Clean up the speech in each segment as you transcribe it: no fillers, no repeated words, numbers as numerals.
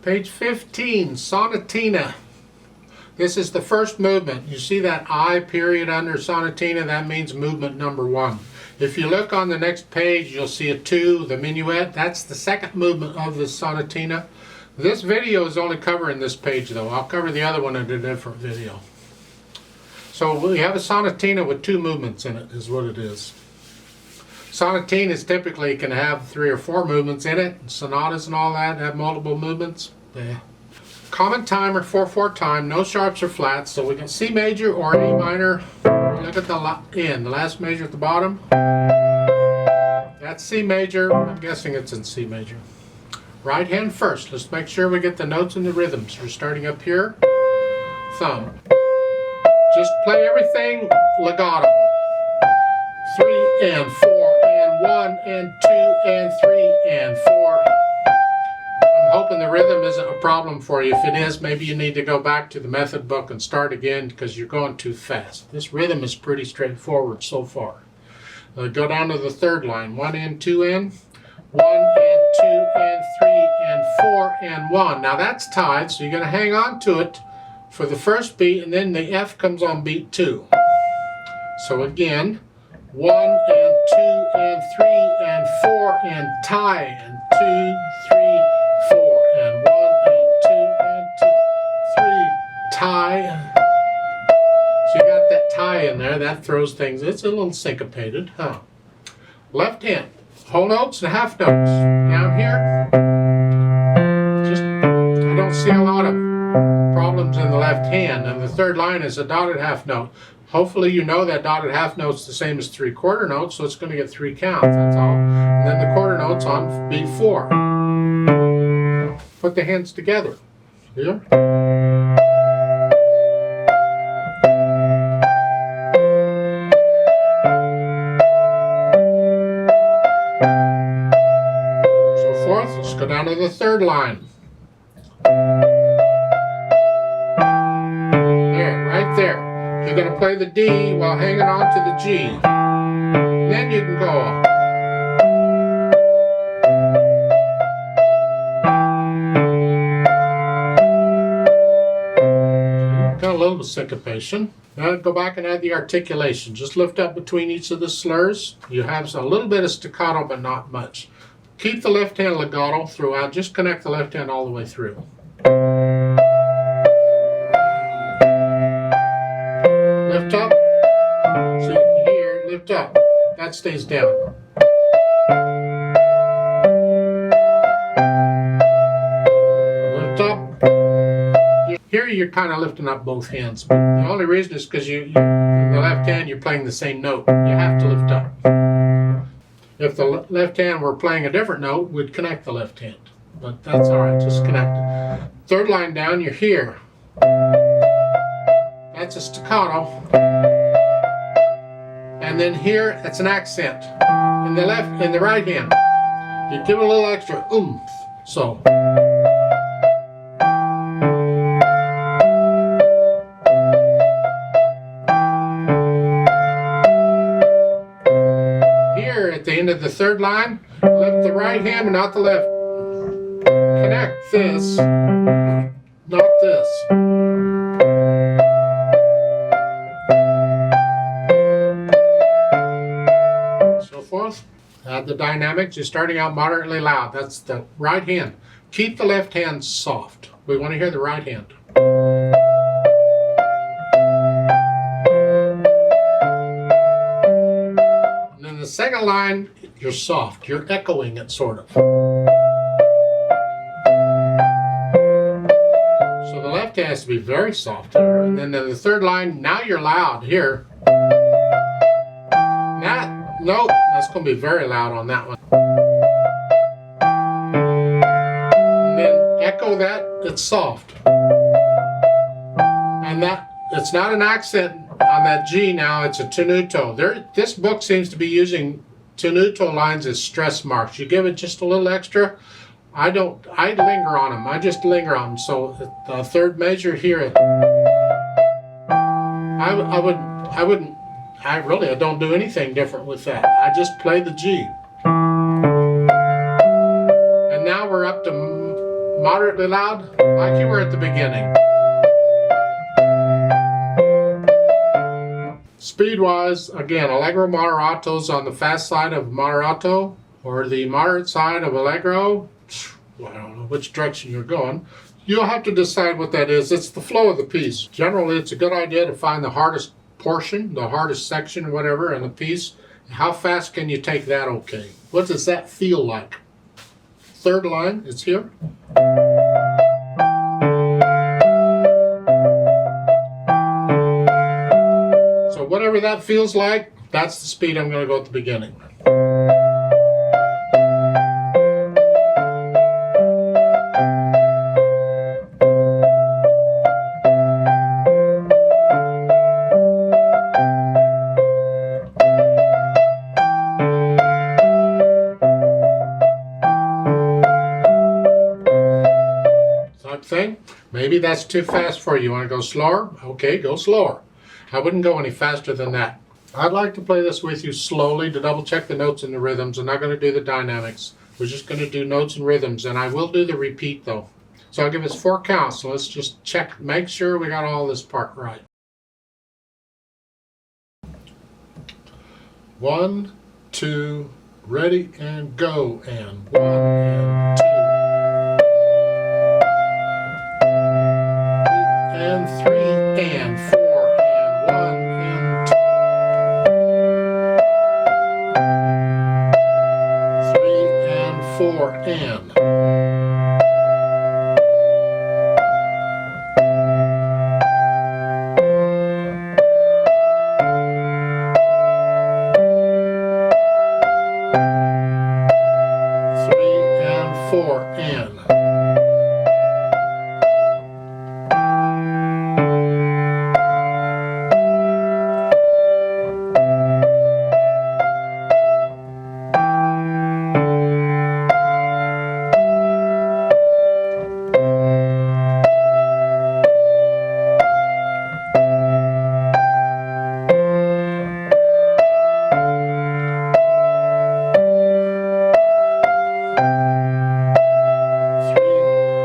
Page 15, Sonatina. This is the first movement. You see that I period under Sonatina? That means movement number 1. If you look on the next page, you'll see a 2, the minuet. That's the second movement of the Sonatina. This video is only covering this page though. I'll cover the other one in a different video. So we have a sonatina with 2 movements in it, is what it is. Sonatinas typically can have 3 or 4 movements in it. Sonatas and all that have multiple movements. Yeah. Common timer, 4/4 time, no sharps or flats. So we got C major or A minor. Look at the last measure at the bottom. That's C major. I'm guessing it's in C major. Right hand first. Let's make sure we get the notes and the rhythms. We're starting up here. Thumb. Just play everything legato. 3 and 4 and 1 and 2 and 3 and 4. I'm hoping the rhythm isn't a problem for you. If it is, maybe you need to go back to the method book and start again because you're going too fast. This rhythm is pretty straightforward so far. Go down to the third line. 1 and 2 and 1 and 2 and 3 and 4 and 1. Now that's tied, so you're going to hang on to it for the first beat, and then the F comes on beat 2. So again, 1 and 2 and 3 and 4 and tie, and 2, 3, 4 and 1 and 2 and 2, 3, tie. So you got that tie in there, that throws things, it's a little syncopated, huh? Left hand, whole notes and half notes. Down here, just, I don't see a lot of problems in the left hand, and the third line is a dotted half note. Hopefully you know that dotted half note's the same as 3/4 notes, so it's going to get 3 counts, that's all. And then the quarter note's on beat 4. Put the hands together. Here. So forth, let's go down to the third line. There. You're going to play the D while hanging on to the G. Then you can go. Got a little syncopation. Now go back and add the articulation. Just lift up between each of the slurs. You have a little bit of staccato, but not much. Keep the left hand legato throughout. Just connect the left hand all the way through. Lift up, so here, lift up, that stays down. Lift up, here you're kind of lifting up both hands. But the only reason is because in the left hand you're playing the same note. You have to lift up. If the left hand were playing a different note, we'd connect the left hand. But that's alright, just connect it. Third line down, you're here. That's a staccato, and then here it's an accent in the right hand. You give it a little extra oomph. So here at the end of the third line, lift the right hand but not the left. Connect this, not this. Add the dynamics. You're starting out moderately loud. That's the right hand. Keep the left hand soft. We want to hear the right hand. And then the second line, you're soft. You're echoing it, sort of. So the left hand has to be very soft here. And then the third line, now you're loud here. Nope, that's going to be very loud on that one. And then echo that, it's soft. And that, it's not an accent on that G now, it's a tenuto. This book seems to be using tenuto lines as stress marks. You give it just a little extra. I linger on them. I just linger on them. So the third measure here, I don't do anything different with that. I just play the G. And now we're up to Moderately loud, like you were at the beginning. Speed-wise, again, Allegro moderato's on the fast side of moderato, or the moderate side of Allegro. Well, I don't know which direction you're going. You'll have to decide what that is. It's the flow of the piece. Generally, it's a good idea to find the hardest portion, the hardest section, whatever, in the piece. How fast can you take that okay? What does that feel like? Third line, it's here. So whatever that feels like, that's the speed I'm going to go at the beginning. Thing. Maybe that's too fast for you. You want to go slower? Okay, go slower. I wouldn't go any faster than that. I'd like to play this with you slowly to double check the notes and the rhythms. I'm not going to do the dynamics. We're just going to do notes and rhythms, and I will do the repeat though. So I'll give us 4 counts. So let's just check, make sure we got all this part right. 1, 2, ready and go, and 1 and 2. And 3 and 4 and 1 and 2. 3 and 4 and. 3 and 4 and.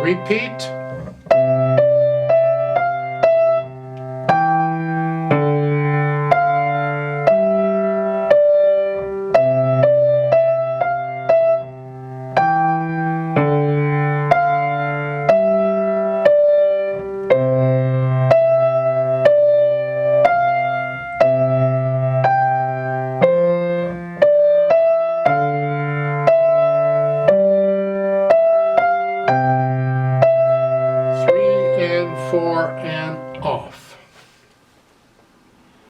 Repeat. And 4 and off.